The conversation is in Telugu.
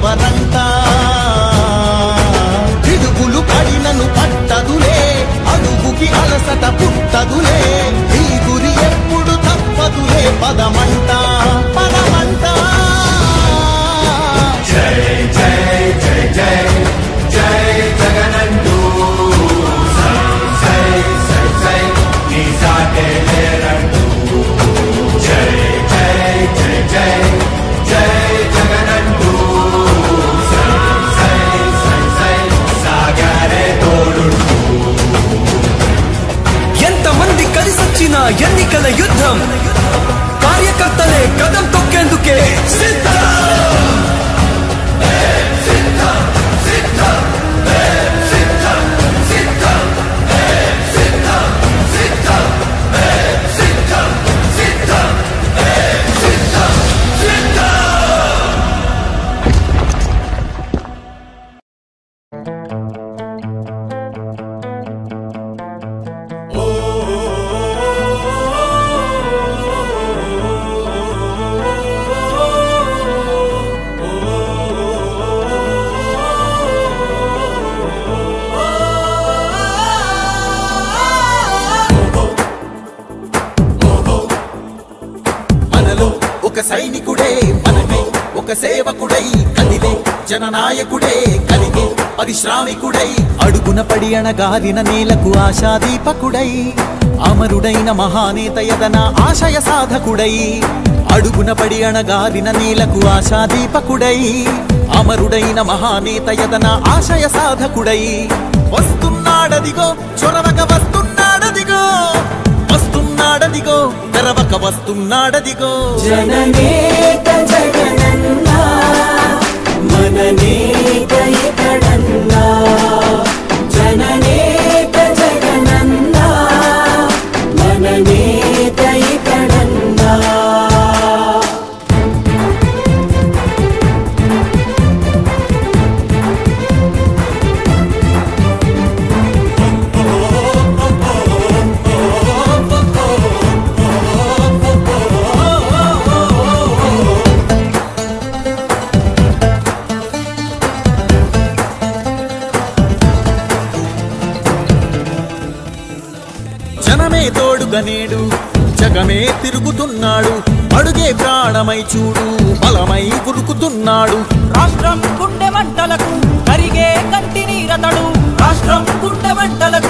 ఎవరంట పిడుగులు పడినను పట్టదులే అడుగుకి అలసట పుట్టదులే ఈ గురి ఎప్పుడు తప్పదులే పదమంట పదమంట జై జై జై జై జై జగనంటూ సై సై సై సై నీ సాటే లేరంటూ జై జై జై జై జై జగనంటూ సై సై సై సై సాగరే తోడుంటూ ఎంతమంది కలిసొచ్చిన ఎన్నికల యుద్ధం కార్యకర్తలే కదం తొక్కేందుకే సిద్ధం ఒక సైనికుడే మనకై ఒక సేవకుడై కదిలే జననాయకుడే కలిగే పరిశ్రామికుడై అడుగున పడి అణగారిన నేలకు ఆశాదీపకుడై అమరుడైన మహానేత యదన ఆశయ సాధకుడై అడుగున పడి అణగారిన నేలకు ఆశాదీపకుడై అమరుడైన మహానేత యదన ఆశయ సాధకుడై వస్తున్నాడదిగో చొరవక వస్తున్నాడదిగో వస్తున్నాడదిగో తెరవక వస్తున్నాడదిగో జననేత జగనన్నా మననేత ఇతడన్నా జననేత జగనన్నా మననేత ఇతడన్నా జనమే తోడుగా నేడు జగమే తిరుగుతున్నాడు అడుగే ప్రాణమై చూడు బలమై ఉరుకుతున్నాడు రాష్ట్రం గుండె మంటలకు కరిగే కంటి నీరతడు రాష్ట్రం గుండె మంటలకు